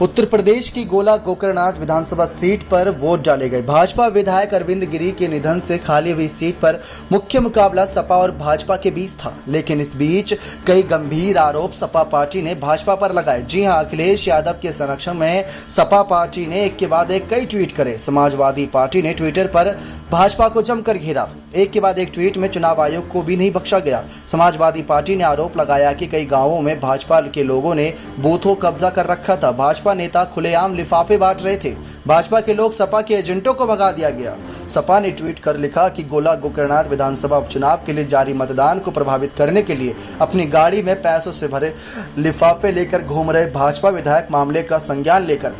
उत्तर प्रदेश की गोला गोकर्णनाथ विधानसभा सीट पर वोट डाले गए। भाजपा विधायक अरविंद गिरी के निधन से खाली हुई सीट पर मुख्य मुकाबला सपा और भाजपा के बीच था, लेकिन इस बीच कई गंभीर आरोप सपा पार्टी ने भाजपा पर लगाए। जी हां, अखिलेश यादव के संरक्षण में सपा पार्टी ने एक के बाद एक कई ट्वीट करे। समाजवादी पार्टी ने ट्विटर पर भाजपा को जमकर घेरा। एक के बाद एक ट्वीट में चुनाव आयोग को भी नहीं बख्शा गया। समाजवादी पार्टी ने आरोप लगाया कि कई गांवों में भाजपा के लोगों ने बूथों कब्जा कर रखा था। भाजपा नेता खुलेआम लिफाफे बांट रहे थे। भाजपा के लोग सपा के एजेंटों को भगा दिया गया। सपा ने ट्वीट कर लिखा कि गोला गोकर्णनाथ विधानसभा उपचुनाव के लिए जारी मतदान को प्रभावित करने के लिए अपनी गाड़ी में पैसों से भरे लिफाफे लेकर घूम रहे भाजपा विधायक मामले का संज्ञान लेकर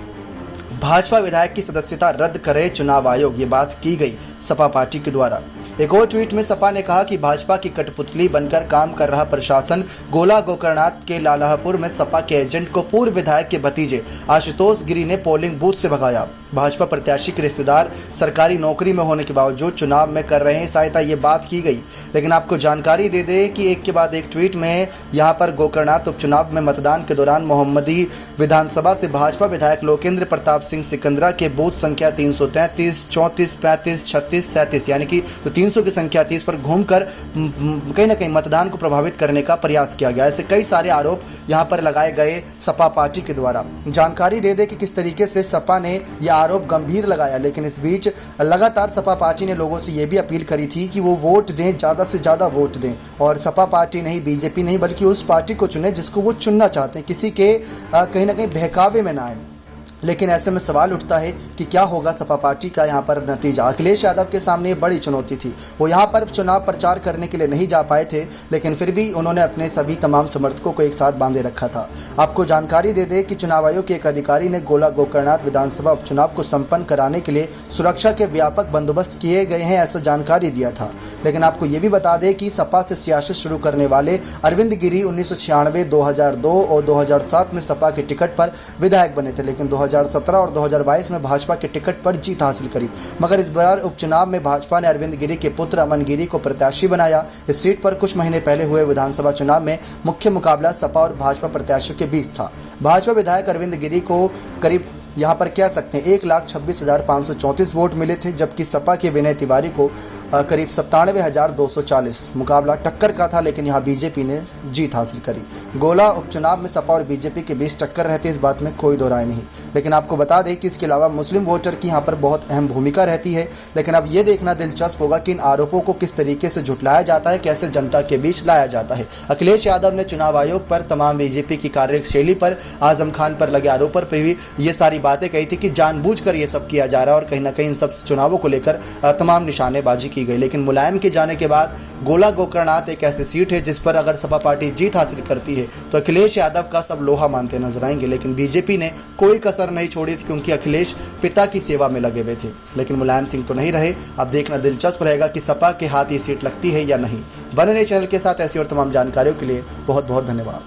भाजपा विधायक की सदस्यता रद्द करे चुनाव आयोग। ये बात की गई सपा पार्टी के द्वारा। एक और ट्वीट में सपा ने कहा कि भाजपा की कठपुतली बनकर काम कर रहा प्रशासन गोला गोकर्णनाथ के लालाहपुर में सपा के एजेंट को पूर्व विधायक के भतीजे आशुतोष गिरी ने पोलिंग बूथ से भगाया। भाजपा प्रत्याशी के रिश्तेदार सरकारी नौकरी में होने के बावजूद चुनाव में कर रहे हैं सहायता, ये बात की गई। लेकिन आपको जानकारी दे दें कि एक के बाद एक ट्वीट में यहां पर गोकर्णनाथ उपचुनाव में मतदान के दौरान मोहम्मदी विधानसभा से भाजपा विधायक लोकेंद्र प्रताप सिंह सिकंदरा के बूथ संख्या 333, 34, 35, 36, 37 यानी कि 300 की संख्या 30 पर घूमकर कहीं ना कहीं मतदान को प्रभावित करने का प्रयास किया गया। ऐसे कई सारे आरोप यहां पर लगाए गए सपा पार्टी के द्वारा। जानकारी दे दें कि किस तरीके से सपा ने यह आरोप गंभीर लगाया, लेकिन इस बीच लगातार सपा पार्टी ने लोगों से यह भी अपील करी थी कि वो वोट दें, ज़्यादा से ज़्यादा वोट दें और सपा पार्टी नहीं, बीजेपी नहीं, बल्कि उस पार्टी को चुने जिसको वो चुनना चाहते हैं, किसी के कहीं ना कहीं बहकावे में ना आए। लेकिन ऐसे में सवाल उठता है कि क्या होगा सपा पार्टी का यहाँ पर नतीजा। अखिलेश यादव के सामने बड़ी चुनौती थी। वो यहाँ पर चुनाव प्रचार करने के लिए नहीं जा पाए थे, लेकिन फिर भी उन्होंने अपने सभी तमाम समर्थकों को एक साथ बांधे रखा था। आपको जानकारी दे दें कि चुनाव आयोग के एक अधिकारी ने गोला गोकर्णनाथ विधानसभा उपचुनाव को संपन्न कराने के लिए सुरक्षा के व्यापक बंदोबस्त किए गए हैं, ऐसा जानकारी दिया था। लेकिन आपको ये भी बता दें कि सपा से सियासत शुरू करने वाले अरविंद गिरी 1996, 2002 और 2007 में सपा के टिकट पर विधायक बने थे, लेकिन 2017 और 2022 में भाजपा के टिकट पर जीत हासिल करी। मगर इस बार उपचुनाव में भाजपा ने अरविंद गिरी के पुत्र अमन गिरी को प्रत्याशी बनाया। इस सीट पर कुछ महीने पहले हुए विधानसभा चुनाव में मुख्य मुकाबला सपा और भाजपा प्रत्याशियों के बीच था। भाजपा विधायक अरविंद गिरी को करीब यहाँ पर कह सकते हैं 1,26,534 वोट मिले थे, जबकि सपा के विनय तिवारी को करीब 97,240 मुकाबला टक्कर का था, लेकिन यहाँ बीजेपी ने जीत हासिल करी। गोला उपचुनाव में सपा और बीजेपी के बीच टक्कर रहती है, इस बात में कोई दो राय नहीं। लेकिन आपको बता दें कि इसके अलावा मुस्लिम वोटर की यहाँ पर बहुत अहम भूमिका रहती है। लेकिन अब ये देखना दिलचस्प होगा कि इन आरोपों को किस तरीके से झुटलाया जाता है, कैसे जनता के बीच लाया जाता है। अखिलेश यादव ने चुनाव आयोग पर, तमाम बीजेपी की कार्यशैली पर, आजम खान पर लगे आरोपों पर भी ये सारी बातें कही थी कि जानबूझकर ये सब किया जा रहा है और कहीं ना कहीं इन सब चुनावों को लेकर तमाम निशानेबाजी की गई। लेकिन मुलायम के जाने के बाद गोला गोकर्णनाथ एक ऐसी सीट है जिस पर अगर सपा पार्टी जीत हासिल करती है तो अखिलेश यादव का सब लोहा मानते नजर आएंगे। लेकिन बीजेपी ने कोई कसर नहीं छोड़ी थी, क्योंकि अखिलेश पिता की सेवा में लगे हुए थे। लेकिन मुलायम सिंह तो नहीं रहे। अब देखना दिलचस्प रहेगा कि सपा के हाथ ये सीट लगती है या नहीं। बने रहिए चैनल के साथ ऐसी और तमाम जानकारियों के लिए बहुत बहुत धन्यवाद।